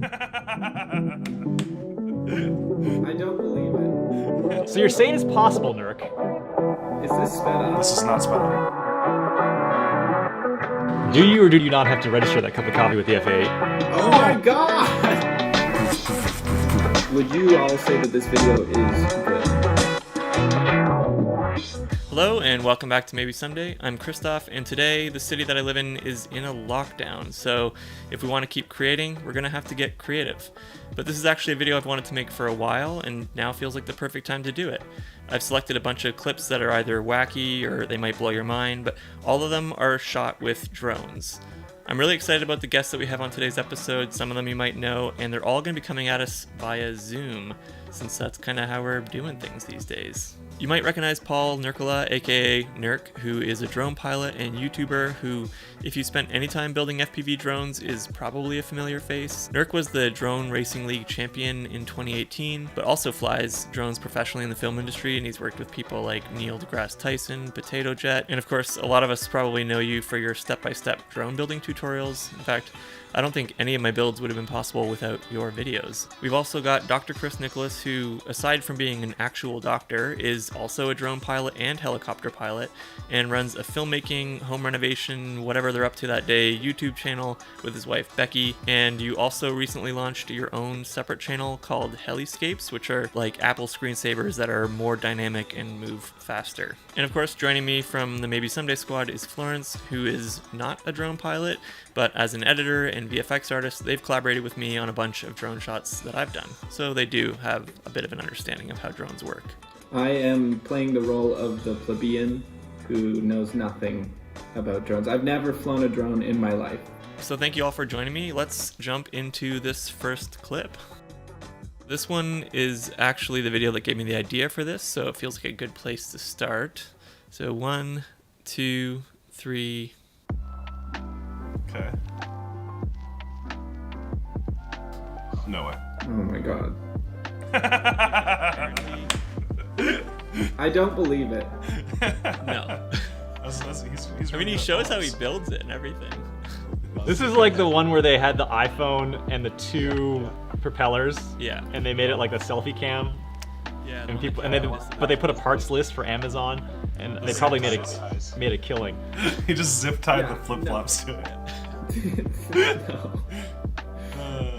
I don't believe it. So you're saying it's possible, Nurk? Is this sped up? This is not sped up. Do you or do you not have to register that cup of coffee with the FAA? Oh my god! Would you all say that this video is good? Hello and welcome back to Maybe Someday. I'm Christoph, and today the city that I live in is in a lockdown, so if we want to keep creating, we're going to have to get creative. But this is actually a video I've wanted to make for a while, and now feels like the perfect time to do it. I've selected a bunch of clips that are either wacky or they might blow your mind, but all of them are shot with drones. I'm really excited about the guests that we have on today's episode. Some of them you might know, and they're all going to be coming at us via Zoom, since that's kind of how we're doing things these days. You might recognize Paul Nurkala, aka Nurk, who is a drone pilot and YouTuber who, if you spent any time building FPV drones, is probably a familiar face. Nurk was the Drone Racing League champion in 2018, but also flies drones professionally in the film industry, and he's worked with people like Neil deGrasse Tyson, Potato Jet, and of course, a lot of us probably know you for your step-by-step drone building tutorials. In fact, I don't think any of my builds would have been possible without your videos. We've also got Dr. Chris Nicholas, who, aside from being an actual doctor, is also a drone pilot and helicopter pilot, and runs a filmmaking, home renovation, whatever they're up to that day, YouTube channel with his wife Becky. And you also recently launched your own separate channel called Heliscapes, which are like Apple screensavers that are more dynamic and move faster. And of course, joining me from the Maybe Someday squad is Florence, who is not a drone pilot, but as an editor and VFX artist, they've collaborated with me on a bunch of drone shots that I've done. So they do have a bit of an understanding of how drones work. I am playing the role of the plebeian who knows nothing about drones. I've never flown a drone in my life. So thank you all for joining me. Let's jump into this first clip. This one is actually the video that gave me the idea for this, so it feels like a good place to start. So 1, 2, 3. Okay. No way. Oh my god. I don't believe it. No. He's I mean, he shows how he builds it and everything. This is like the one where they had the iPhone and the two propellers. Yeah. And they made it like the selfie cam. Yeah. And people, but they put a parts list for Amazon, and they probably made a killing. He just zip tied Yeah, the flip flops to it.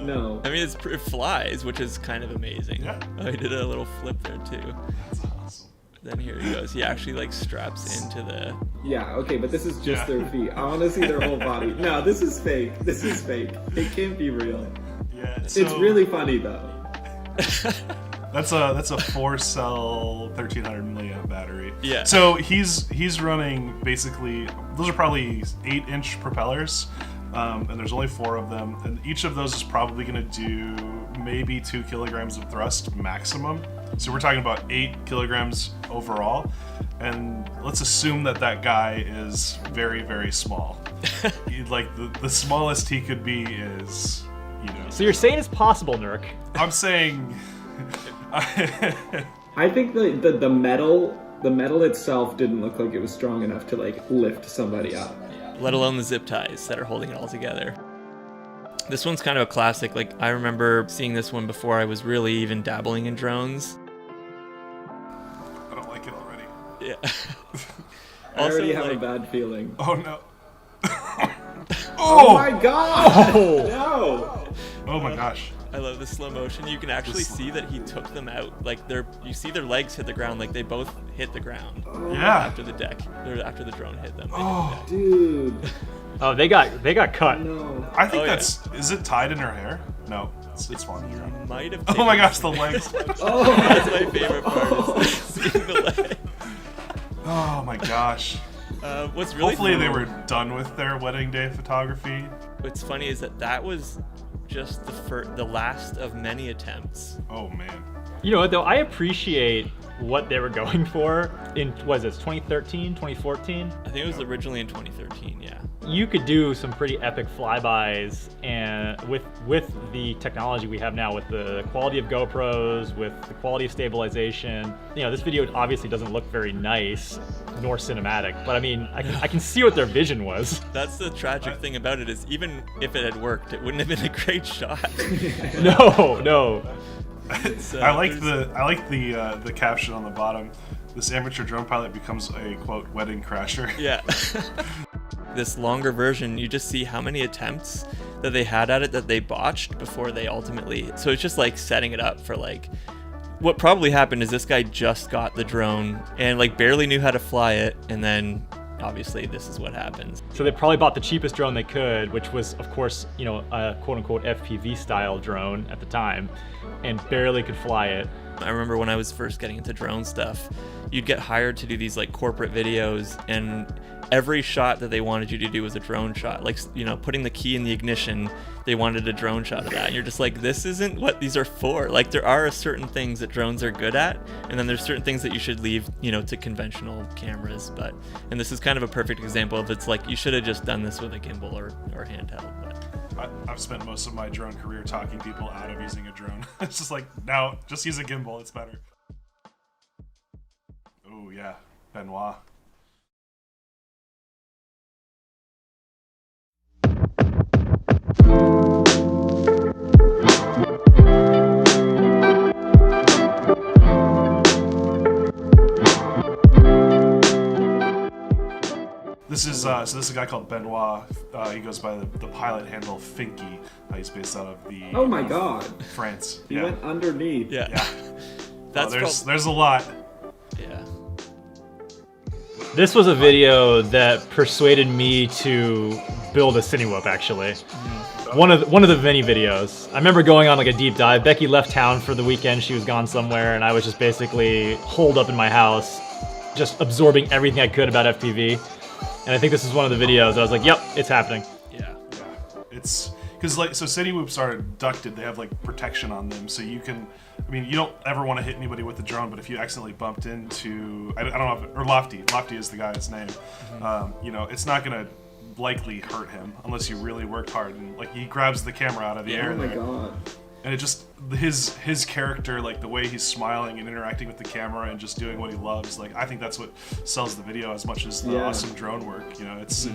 No. I mean, it flies, which is kind of amazing. Yeah. Oh, he did a little flip there too. That's awesome. Then here he goes. He actually like straps into the. Yeah, okay, but this is just Yeah. their feet. I want to see their whole body. No, this is fake. This is fake. It can't be real. Yeah. It's So really funny though. That's a 4-cell 1300 milliamp battery. Yeah. So he's running basically, those are probably 8-inch propellers, and there's only 4 of them, and each of those is probably going to do maybe 2 kilograms of thrust maximum. So we're talking about 8 kilograms overall, and let's assume that guy is very, very small. Like the smallest he could be is, you know. So you're saying it's possible, Nurk? I'm saying. I think the metal itself didn't look like it was strong enough to like lift somebody up. Let alone the zip ties that are holding it all together. This one's kind of a classic. Like, I remember seeing this one before I was really even dabbling in drones. I don't like it already. Yeah. I already have a bad feeling. Oh no. Oh my god! Oh. No! Oh my gosh. I love the slow motion. You can actually see that he took them out. Like, you see their legs hit the ground. Like, they both hit the ground Yeah. after the deck, or after the drone hit them. They hit Oh. the deck. Dude. Oh, they got cut. No. I think Oh, yeah. is it tied in her hair? No, it's fine. Might have. Oh my taken- gosh, the legs. Oh, That's my favorite part. Is seeing the leg. Oh my gosh. What's really Hopefully fun- they were done with their wedding day photography. What's funny is that was just the last of many attempts. Oh man. You know what though? I appreciate what they were going for in, was it 2013, 2014? I think it was originally in 2013. Yeah. You could do some pretty epic flybys, and with the technology we have now, with the quality of GoPros, with the quality of stabilization, you know, this video obviously doesn't look very nice nor cinematic, but I mean, I can see what their vision was. That's the tragic thing about it, is even if it had worked, it wouldn't have been a great shot. No. I like the caption on the bottom. This amateur drone pilot becomes a quote wedding crasher. Yeah. This longer version, you just see how many attempts that they had at it that they botched before they ultimately. So it's just like setting it up for like. What probably happened is this guy just got the drone and like barely knew how to fly it, and then obviously this is what happens. So they probably bought the cheapest drone they could, which was, of course, you know, a quote-unquote FPV style drone at the time, and barely could fly it. I remember when I was first getting into drone stuff, you'd get hired to do these like corporate videos, and every shot that they wanted you to do was a drone shot. Like, you know, putting the key in the ignition, they wanted a drone shot of that. And you're just like, this isn't what these are for. Like, there are certain things that drones are good at, and then there's certain things that you should leave, you know, to conventional cameras. And this is kind of a perfect example of, it's like, you should have just done this with a gimbal or handheld. But I've spent most of my drone career talking people out of using a drone. It's just like, now, just use a gimbal, it's better. Oh yeah, Benoit. This is a guy called Benoit. He goes by the pilot handle Finky. He's based out of the Oh my god. France. He went underneath. yeah. There's a lot. Yeah. This was a video that persuaded me to build a Cinewhoop, actually. One of the many videos. I remember going on like a deep dive. Becky left town for the weekend. She was gone somewhere, and I was just basically holed up in my house, just absorbing everything I could about FPV. And I think this is one of the videos that I was like, yep, it's happening. Yeah. It's because like, so Cinewhoops are ducted. They have like protection on them, so you can. I mean, you don't ever want to hit anybody with the drone, but if you accidentally bumped into, I don't know, or Lofty is the guy's name. You know, it's not gonna likely hurt him unless you really worked hard. And like, he grabs the camera out of the air. Oh my there. god. And it just, his character, like the way he's smiling and interacting with the camera and just doing what he loves, like I think that's what sells the video as much as the awesome drone work. You know, it's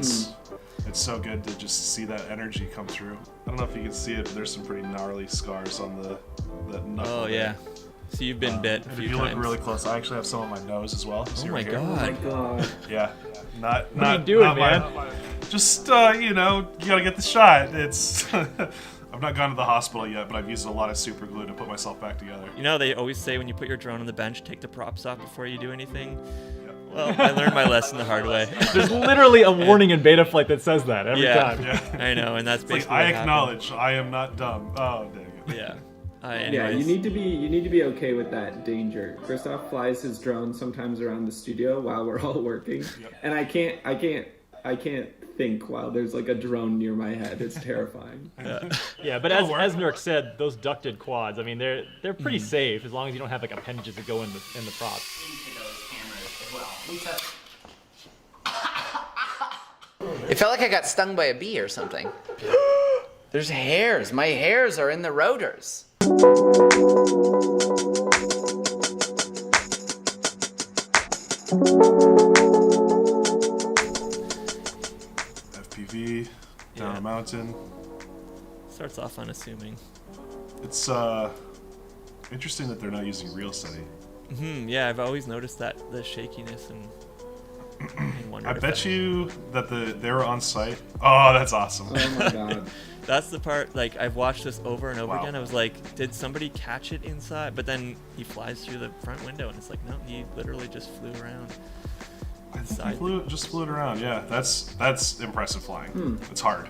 so good to just see that energy come through. I don't know if you can see it, but there's some pretty gnarly scars on the knuckle. Oh yeah. So you've been bit a few If you times. look really close, I actually have some on my nose as well. See Oh my right here? Oh my god. god. Yeah. Not What are you doing, not man? Just you know, you gotta get the shot. It's I've not gone to the hospital yet, but I've used a lot of super glue to put myself back together. You know, they always say when you put your drone on the bench, take the props off before you do anything. Well, I learned my lesson the hard way. There's literally a warning in Betaflight that says that every Yeah. time. Yeah. I know, and that's It's like, basically I what happened. acknowledge I am not dumb. Oh dang it. Yeah. Yeah, Anyways. you need to be okay with that danger. Christoph flies his drone sometimes around the studio while we're all working, and I can't think while there's like a drone near my head. It's terrifying. Yeah, but as Nurk said, those ducted quads, I mean, they're pretty safe as long as you don't have like appendages that go in the props. Into those cameras as well. It felt like I got stung by a bee or something. There's hairs. My hairs are in the rotors. FPV down Yeah. a mountain. Starts off unassuming. It's interesting that they're not using real steady. Yeah, I've always noticed that, the shakiness and wondered I if bet that- you that they were on site. Oh, that's awesome. Oh my god. That's the part, like, I've watched this over and over Wow. again. I was like, did somebody catch it inside? But then he flies through the front window, and it's like, no, he literally just flew around. I think Inside. he just flew it around. Yeah, that's impressive flying. It's hard.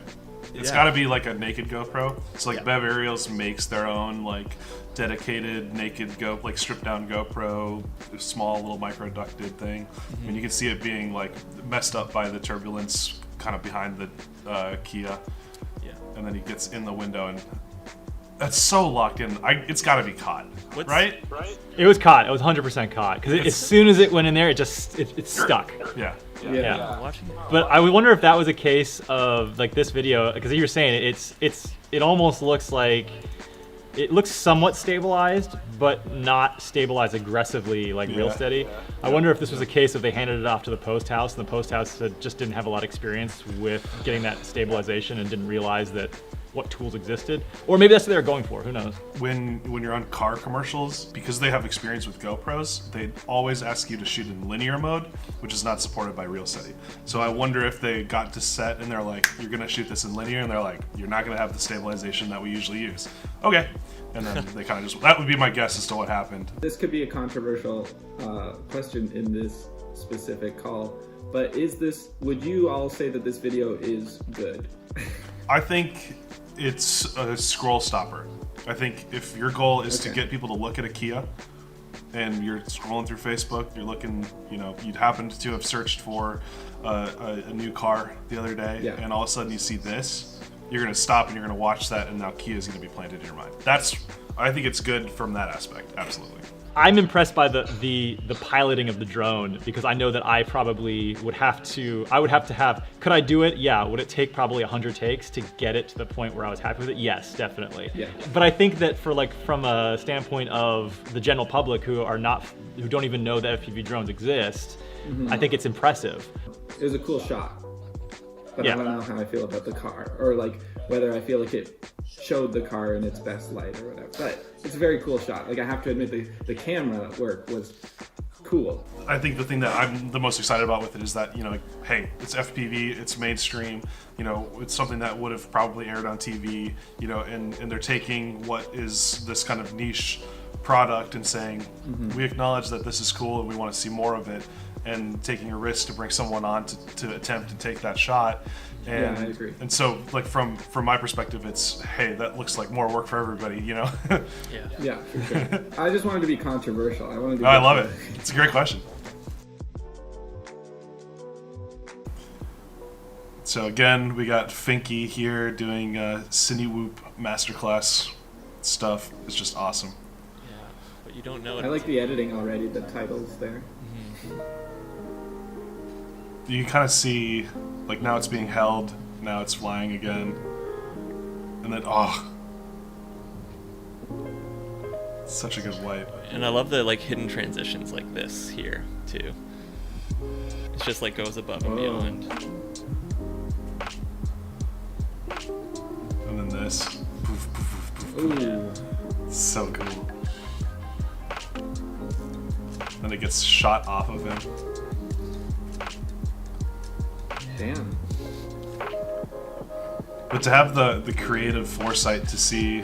It's Yeah. got to be like a naked GoPro. So like Yeah. Bev Aerials makes their own like dedicated naked like stripped down GoPro, small little micro ducted thing. I mean, you can see it being like messed up by the turbulence kind of behind the Kia, Yeah. and then he gets in the window and That's so locked in. It's got to be caught, right? It was caught. It was 100% caught because as soon as it went in there, it stuck. Yeah. Yeah. Watching. But I would wonder if that was a case of like this video, because you were saying it almost looks like it looks somewhat stabilized, but not stabilized aggressively like real steady. I wonder if this was a case of they handed it off to the post house, and the post house just didn't have a lot of experience with getting that stabilization and didn't realize that what tools existed, or maybe that's what they were going for. Who knows? When you're on car commercials, because they have experience with GoPros, they always ask you to shoot in linear mode, which is not supported by RealSteady. So I wonder if they got to set and they're like, "You're gonna shoot this in linear," and they're like, "You're not gonna have the stabilization that we usually use." Okay, and then they kind of that would be my guess as to what happened. This could be a controversial question in this specific call, but would you all say that this video is good? I think it's a scroll stopper. I think if your goal is to get people to look at a Kia and you're scrolling through Facebook, you're looking, you'd happened to have searched for a new car the other day, and all of a sudden you see this, you're going to stop and you're going to watch that, and now Kia is going to be planted in your mind. I think it's good from that aspect, absolutely. I'm impressed by the piloting of the drone, because I know that I probably would have to have, could I do it? Yeah. Would it take probably 100 takes to get it to the point where I was happy with it? Yes, definitely. Yeah. But I think that from a standpoint of the general public who don't even know that FPV drones exist, I think it's impressive. It was a cool shot, but I don't know how I feel about the car, or like whether I feel like it showed the car in its best light or whatever. But it's a very cool shot. Like, I have to admit, the camera work was cool. I think the thing that I'm the most excited about with it is that, hey, it's FPV, it's mainstream, it's something that would have probably aired on TV, and they're taking what is this kind of niche product and saying, we acknowledge that this is cool and we want to see more of it, and taking a risk to bring someone on to attempt to take that shot. And, I agree. And so, like, from my perspective, it's, hey, that looks like more work for everybody, Yeah, for sure. I just wanted to be controversial. I love it. It's a great question. So again, we got Finky here doing Cinewhoop masterclass stuff. It's just awesome. Yeah, but you don't know it. I like the editing already, the titles there. You can kind of see, like, now it's being held, now it's flying again, and then, it's such a good wipe. And I love the, like, hidden transitions like this here, too. It's just, like, goes above and beyond. And then this. Poof, poof, poof, poof. Ooh. So cool. Then it gets shot off of him. Damn. But to have the creative foresight to see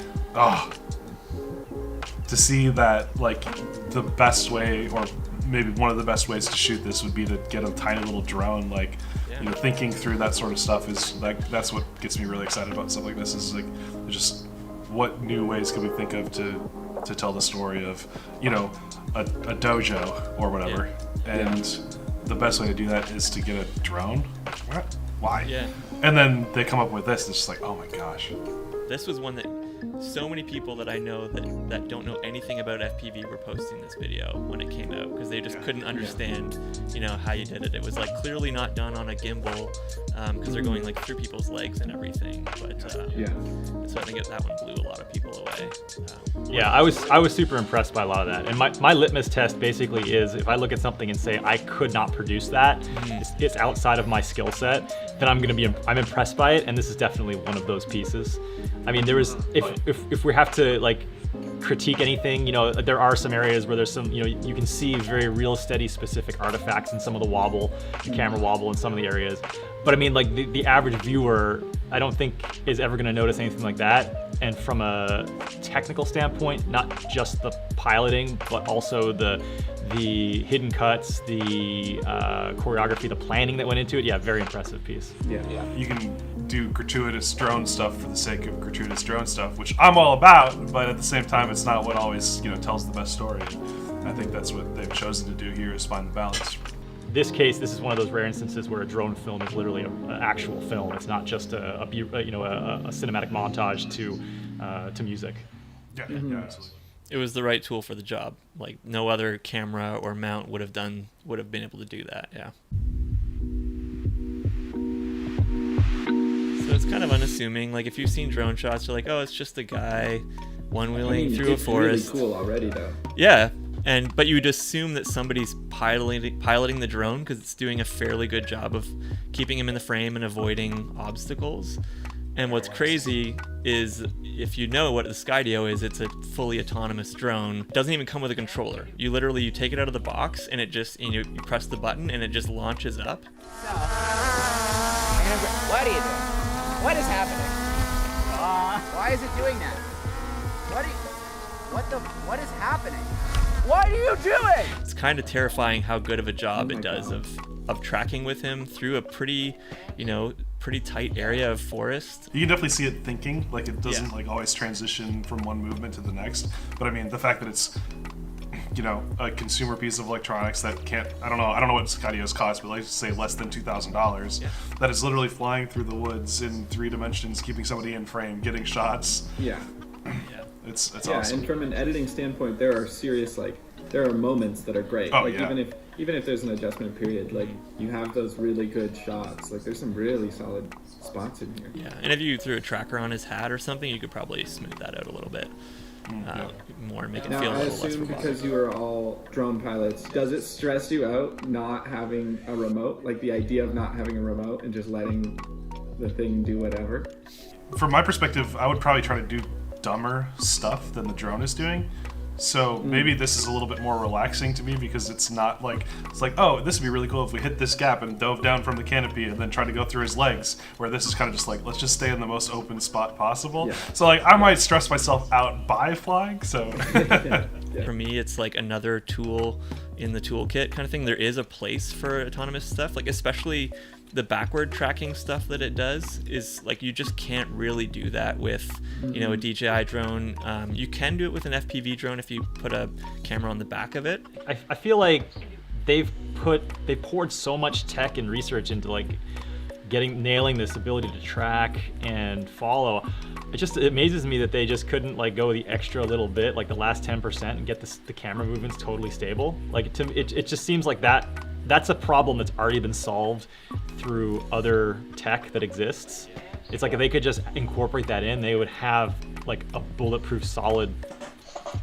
that, like, the best way, or maybe one of the best ways to shoot this would be to get a tiny little drone, like, thinking through that sort of stuff is, like, that's what gets me really excited about stuff like this, is, like, just what new ways can we think of to tell the story of, a dojo or whatever. And the best way to do that is to get a drone. What? Why? Yeah. And then they come up with this, and it's just like, oh my gosh. This was one that so many people that I know that don't know anything about FPV were posting this video when it came out, because they just couldn't understand, how you did it. It was, like, clearly not done on a gimbal, because they're going, like, through people's legs and everything. But so I think that one blew a lot of people away. Yeah, I was super impressed by a lot of that. And my litmus test basically is, if I look at something and say I could not produce that, it's outside of my skill set, then I'm impressed by it. And this is definitely one of those pieces. I mean, if we have to, like, critique anything, there are some areas where there's some, you can see very RealSteady specific artifacts in some of the wobble, the camera wobble in some of the areas. But I mean, like, the average viewer, I don't think is ever going to notice anything like that. And from a technical standpoint, not just the piloting, but also the hidden cuts, the choreography, the planning that went into it. Yeah, very impressive piece. Yeah. You can do gratuitous drone stuff for the sake of gratuitous drone stuff, which I'm all about, but at the same time, it's not what always, tells the best story. I think that's what they've chosen to do here, is find the balance. This case, this is one of those rare instances where a drone film is literally an actual film. It's not just a cinematic montage to to music. Yeah, yeah, absolutely. It was the right tool for the job. Like no other camera or mount would have been able to do that. Yeah. So it's kind of unassuming. Like if you've seen drone shots, you're like, oh, it's just a guy one-wheeling through a forest. It's really cool already, though. Yeah, but you would assume that somebody's piloting the drone because it's doing a fairly good job of keeping him in the frame and avoiding obstacles. And what's crazy is if you know what the Skydio is, it's a fully autonomous drone. It doesn't even come with a controller. You take it out of the box and it just you press the button and it just launches up. What are you doing? What is happening? Why is it doing that? What is happening? What are you doing? It's kind of terrifying how good of a job Oh my it does God. of tracking with him through a pretty tight area of forest. You can definitely see it thinking, like it doesn't like always transition from one movement to the next. But I mean, the fact that it's a consumer piece of electronics that I don't know what Skydios cost, but let's say less than $2,000. Yeah. That is literally flying through the woods in 3 dimensions, keeping somebody in frame, getting shots. Yeah. It's Yeah, awesome. and from an editing standpoint, there are moments that are great. Oh, like yeah. even if there's an adjustment period, like you have those really good shots. Like there's some really solid spots in here. Yeah, and if you threw a tracker on his hat or something, you could probably smooth that out a little bit more, make it Now, feel a I little less assume robotic. because you are all drone pilots, does it stress you out not having a remote? Like the idea of not having a remote and just letting the thing do whatever? From my perspective, I would probably try to do dumber stuff than the drone is doing. So maybe this is a little bit more relaxing to me because it's not like, oh, this would be really cool if we hit this gap and dove down from the canopy and then tried to go through his legs, where this is kind of just like, let's just stay in the most open spot possible. Yeah. So like, I might stress myself out by flying, so. For me, it's like another tool in the toolkit kind of thing. There is a place for autonomous stuff, like especially the backward tracking stuff that it does is like you just can't really do that with a DJI drone. You can do it with an FPV drone if you put a camera on the back of it. I feel like they poured so much tech and research into like nailing this ability to track and follow. It amazes me that they just couldn't like go the extra little bit, like the last 10%, and get the camera movements totally stable. Like it just seems like that's a problem that's already been solved through other tech that exists. It's like if they could just incorporate that in, they would have like a bulletproof solid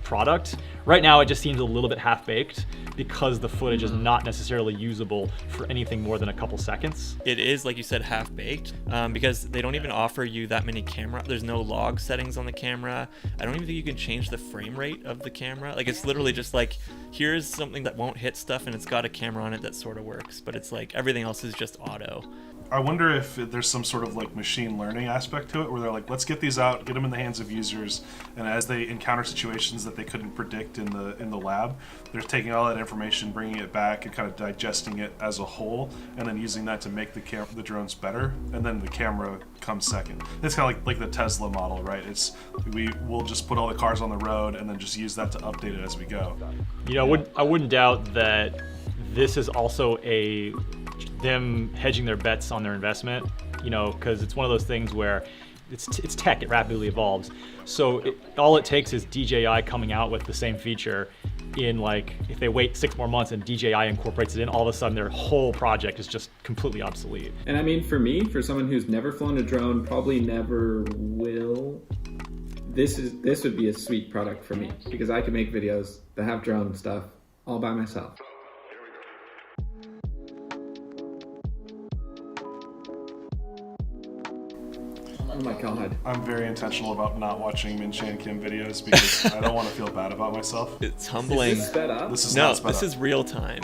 product. Right now it just seems a little bit half-baked because the footage is not necessarily usable for anything more than a couple seconds. It is, like you said, half-baked because they don't even offer you that many there's no log settings on the camera. I don't even think you can change the frame rate of the camera. Like it's literally just like, here's something that won't hit stuff and it's got a camera on it that sort of works, but it's like everything else is just auto. I wonder if there's some sort of like machine learning aspect to it where they're like, let's get these out, get them in the hands of users, and as they encounter situations that they couldn't predict in the lab, they're taking all that information, bringing it back, and kind of digesting it as a whole, and then using that to make the drones better, and then the camera comes second. It's kind of like the Tesla model, right? We'll just put all the cars on the road and then just use that to update it as we go. I wouldn't doubt that this is also them hedging their bets on their investment, because it's one of those things where it's tech, it rapidly evolves. So all it takes is DJI coming out with the same feature in like, if they wait 6 more months and DJI incorporates it in, all of a sudden their whole project is just completely obsolete. And I mean, for me, for someone who's never flown a drone, probably never will, this would be a sweet product for me because I can make videos that have drone stuff all by myself. Oh my god. I'm very intentional about not watching Min Chan Kim videos because I don't want to feel bad about myself. It's humbling. Is this sped up? This is No, not sped this up. is real time.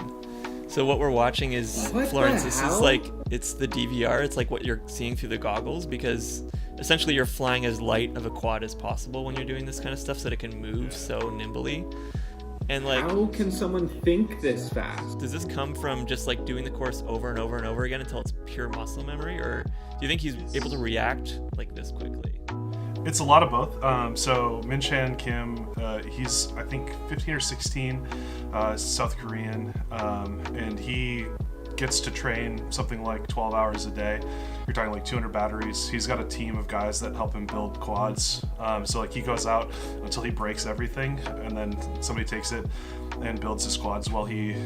So what we're watching is What the Florence. This is hell? like, it's the DVR. It's like what you're seeing through the goggles because essentially you're flying as light of a quad as possible when you're doing this kind of stuff so that it can move so nimbly. And like, How can someone think this fast? does this come from just like doing the course over and over and over again until it's pure muscle memory, or do you think he's able to react like this quickly? It's a lot of both. So Min Chan Kim, he's I think 15 or 16, South Korean, and he gets to train something like 12 hours a day. You're talking like 200 batteries. He's got a team of guys that help him build quads. So like he goes out until he breaks everything, and then somebody takes it and builds his quads while he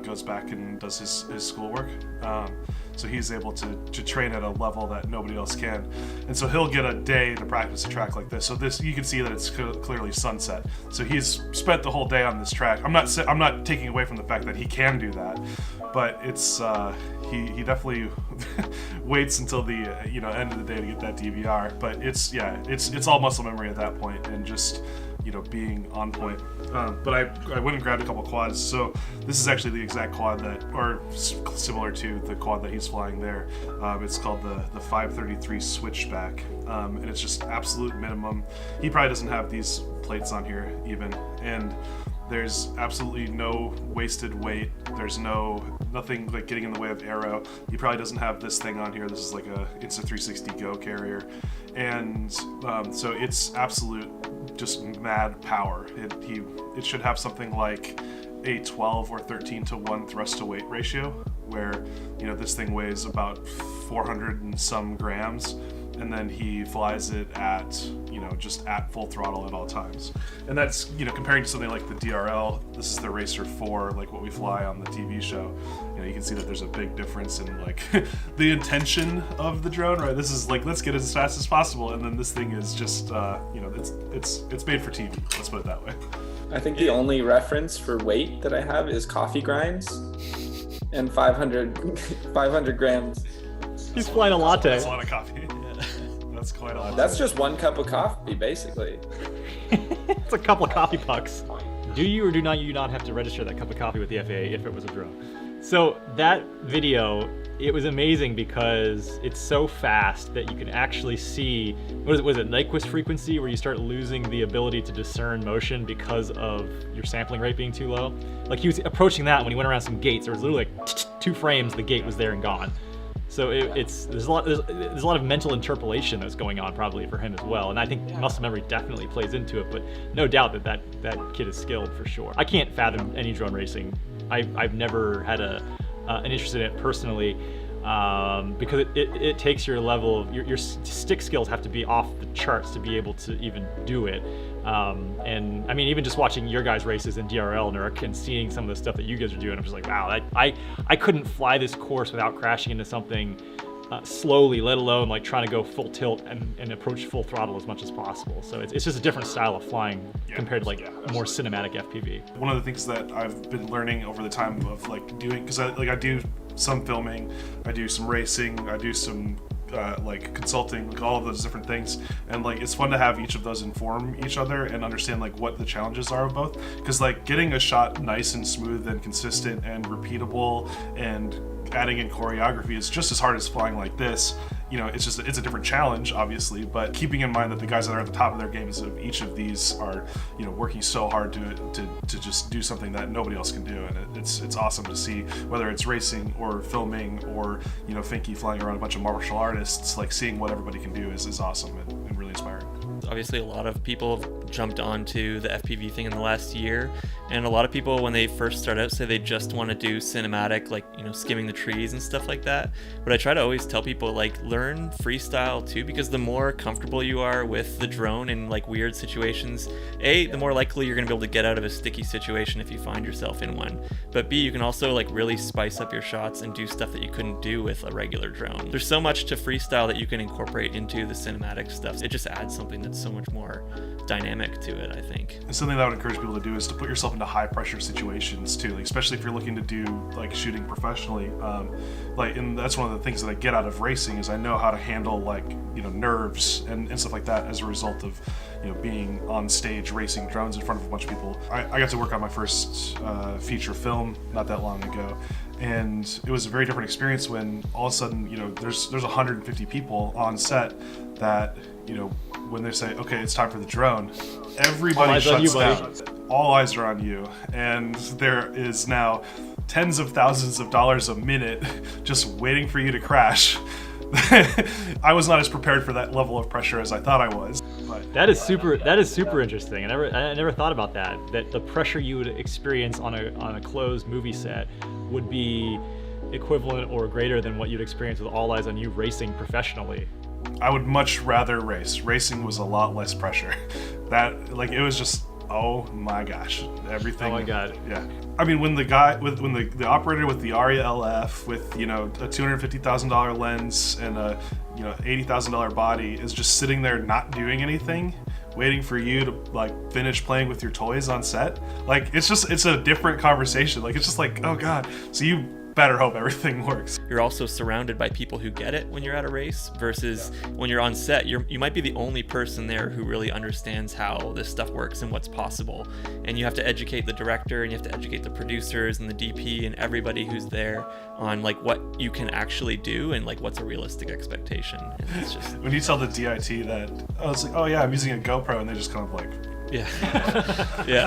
goes back and does his schoolwork. So he's able to train at a level that nobody else can. And so he'll get a day to practice a track like this. So this, you can see that it's clearly sunset. So he's spent the whole day on this track. I'm not taking away from the fact that he can do that, but it's he definitely waits until the end of the day to get that DVR. But it's all muscle memory at that point, and just being on point. But I went and grabbed a couple quads. So this is actually the exact quad that, or similar to the quad that he's flying there. It's called the 533 Switchback, and it's just absolute minimum. He probably doesn't have these plates on here even, and there's absolutely no wasted weight. There's nothing like getting in the way of aero. He probably doesn't have this thing on here. This is like a Insta360 Go carrier, and so it's absolute just mad power. It should have something like a 12 or 13 to 1 thrust to weight ratio, where this thing weighs about 400 and some grams, and then he flies it at just at full throttle at all times. And that's comparing to something like the DRL. This is the Racer 4, like what we fly on the TV show. You can see that there's a big difference in like the intention of the drone, right? This is like, let's get it as fast as possible, and then this thing is just it's made for TV, let's put it that way. I think the only reference for weight that I have is coffee grinds and 500 grams. He's flying a latte. That's a lot of coffee. That's quite a lot. That's just one cup of coffee, basically. It's a couple of coffee pucks. Do you or do not you not have to register that cup of coffee with the FAA if it was a drone? So that video, it was amazing because it's so fast that you can actually see, was it Nyquist frequency, where you start losing the ability to discern motion because of your sampling rate being too low? Like he was approaching that when he went around some gates. There was literally like 2 frames, the gate was there and gone. So there's a lot of mental interpolation that's going on probably for him as well, and I think muscle memory definitely plays into it. But no doubt that kid is skilled for sure. I can't fathom any drone racing. I've never had an interest in it personally, because it takes your level of your stick skills have to be off the charts to be able to even do it. And I mean, even just watching your guys' races in DRL, Nurk, and seeing some of the stuff that you guys are doing, I'm just like, wow, I couldn't fly this course without crashing into something slowly, let alone like trying to go full tilt and approach full throttle as much as possible. So it's just a different style of flying compared to like a more cinematic FPV. One of the things that I've been learning over the time of like doing, because I do some filming, I do some racing, I do some like consulting, like all of those different things, and like it's fun to have each of those inform each other and understand like what the challenges are of both, because like getting a shot nice and smooth and consistent and repeatable and adding in choreography is just as hard as flying like this. It's a different challenge, obviously, but keeping in mind that the guys that are at the top of their games of each of these are, working so hard to just do something that nobody else can do, and it's awesome to see, whether it's racing or filming or Finky flying around a bunch of martial artists, like seeing what everybody can do is awesome and really inspiring. Obviously, a lot of people have jumped onto the FPV thing in the last year, and a lot of people, when they first start out, say they just want to do cinematic, like skimming the trees and stuff like that. But I try to always tell people, like, learn freestyle too, because the more comfortable you are with the drone in like weird situations, A, the more likely you're going to be able to get out of a sticky situation if you find yourself in one. But B, you can also like really spice up your shots and do stuff that you couldn't do with a regular drone. There's so much to freestyle that you can incorporate into the cinematic stuff. It just adds something that's so much more dynamic to it, I think. And something that I would encourage people to do is to put yourself into high pressure situations too, like, especially if you're looking to do like shooting professionally. And that's one of the things that I get out of racing is I know how to handle like nerves and stuff like that as a result of being on stage racing drones in front of a bunch of people. I got to work on my first feature film not that long ago, and it was a very different experience when all of a sudden there's 150 people on set that when they say, okay, it's time for the drone, everybody shuts down. All eyes are on you, and there is now tens of thousands of dollars a minute just waiting for you to crash. I was not as prepared for that level of pressure as I thought I was. But That is super interesting. I never thought about that the pressure you would experience on a closed movie set would be equivalent or greater than what you'd experience with All Eyes on You racing professionally? I would much rather race. Racing was a lot less pressure. That, like, it was just, oh my gosh, everything. Oh my God. Yeah. I mean, when the guy, when the operator with the Aria LF with, you know, a $250,000 lens and a, you know, $80,000 body is just sitting there not doing anything, waiting for you to like finish playing with your toys on set, like it's a different conversation. Like it's just like, oh God, so you better hope everything works. You're also surrounded by people who get it when you're at a race, versus when you're on set, you might be the only person there who really understands how this stuff works and what's possible. And you have to educate the director, and you have to educate the producers and the DP and everybody who's there on like what you can actually do and like what's a realistic expectation. And it's just When you tell the DIT that, I was like, oh yeah, I'm using a GoPro, and they just kind of like, yeah. Yeah.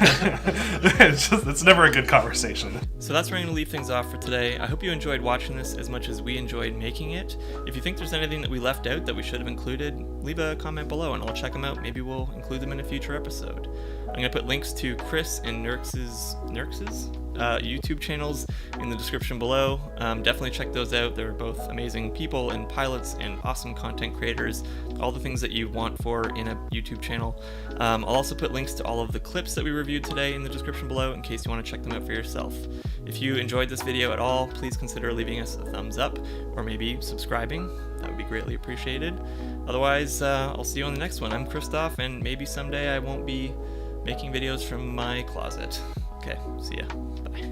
it's never a good conversation. So that's where I'm going to leave things off for today. I hope you enjoyed watching this as much as we enjoyed making it. If you think there's anything that we left out that we should have included, leave a comment below and I'll check them out. Maybe we'll include them in a future episode. I'm going to put links to Chris and Nurx's YouTube channels in the description below. Definitely check those out. They're both amazing people and pilots and awesome content creators. All the things that you want for in a YouTube channel. I'll also put links to all of the clips that we reviewed today in the description below in case you want to check them out for yourself. If you enjoyed this video at all, please consider leaving us a thumbs up or maybe subscribing. That would be greatly appreciated. Otherwise, I'll see you on the next one. I'm Christoph, and maybe someday I won't be making videos from my closet. Okay, see ya. Bye.